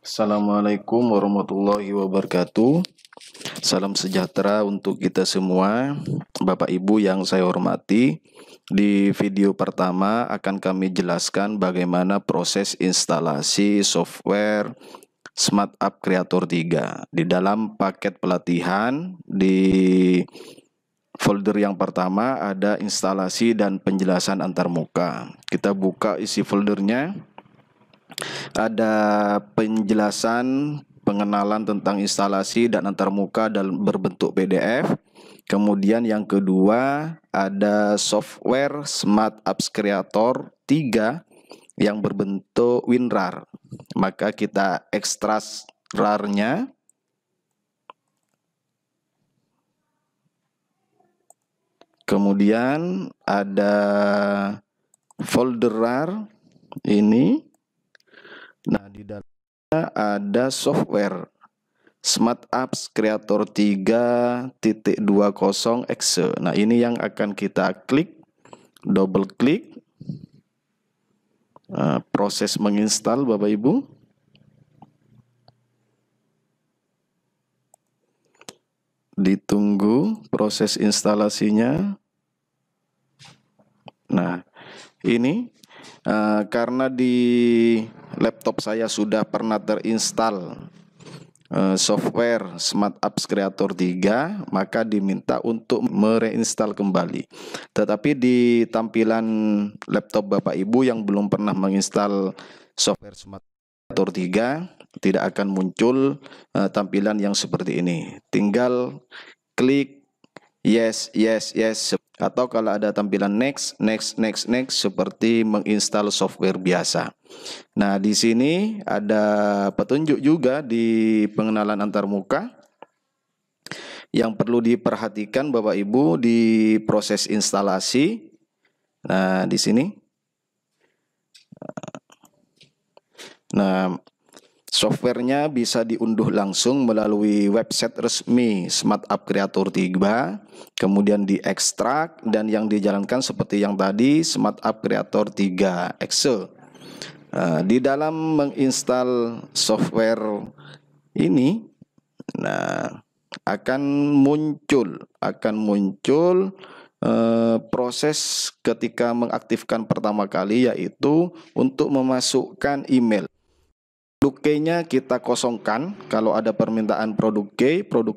Assalamualaikum warahmatullahi wabarakatuh. Salam sejahtera untuk kita semua. Bapak Ibu yang saya hormati, di video pertama akan kami jelaskan bagaimana proses instalasi software Smart App Creator 3. Di dalam paket pelatihan, di folder yang pertama ada instalasi dan penjelasan antarmuka. Kita buka isi foldernya. Ada penjelasan pengenalan tentang instalasi dan antarmuka dalam berbentuk PDF. Kemudian yang kedua ada software Smart Apps Creator 3 yang berbentuk WinRAR. Maka kita ekstrak RAR-nya. Kemudian ada folder RAR ini. Nah, di dalamnya ada software Smart Apps Creator 3.20 exe. Nah, ini yang akan kita klik, double klik. Proses menginstal Bapak Ibu. Ditunggu proses instalasinya. Nah, ini karena di laptop saya sudah pernah terinstall software Smart Apps Creator 3, maka diminta untuk mereinstall kembali. Tetapi di tampilan laptop Bapak Ibu yang belum pernah menginstal software Smart Creator 3, tidak akan muncul tampilan yang seperti ini. Tinggal klik yes, yes, yes. Atau kalau ada tampilan next seperti menginstal software biasa. Nah, di sini ada petunjuk juga di pengenalan antarmuka yang perlu diperhatikan Bapak Ibu di proses instalasi. Nah, di sini. Nah, softwarenya bisa diunduh langsung melalui website resmi Smart App Creator 3, kemudian diekstrak, dan yang dijalankan seperti yang tadi, Smart App Creator 3 exe. Di dalam menginstal software ini, nah, akan muncul proses ketika mengaktifkan pertama kali, yaitu untuk memasukkan email. Produk key-nya kita kosongkan. Kalau ada permintaan produk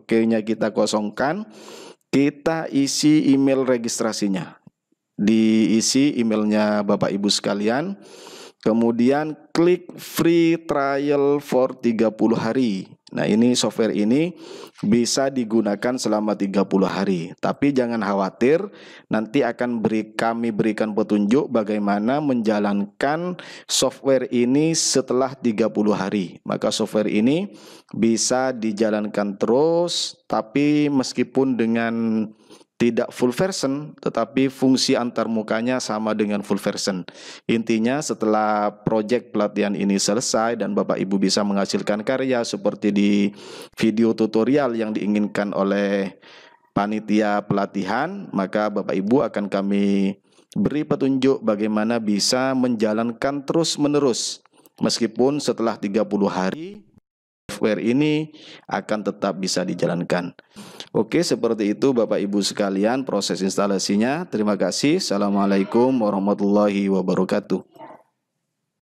key-nya kita kosongkan. Kita isi email registrasinya. Diisi emailnya Bapak Ibu sekalian. Kemudian klik free trial for 30 hari. Nah, ini software ini bisa digunakan selama 30 hari. Tapi jangan khawatir, nanti akan kami berikan petunjuk bagaimana menjalankan software ini setelah 30 hari. Maka software ini bisa dijalankan terus, tapi meskipun dengan tidak full version, tetapi fungsi antarmukanya sama dengan full version. Intinya setelah project pelatihan ini selesai dan Bapak Ibu bisa menghasilkan karya seperti di video tutorial yang diinginkan oleh panitia pelatihan, maka Bapak Ibu akan kami beri petunjuk bagaimana bisa menjalankan terus-menerus. Meskipun setelah 30 hari, software ini akan tetap bisa dijalankan. Oke, seperti itu Bapak Ibu sekalian proses instalasinya. Terima kasih. Assalamualaikum warahmatullahi wabarakatuh.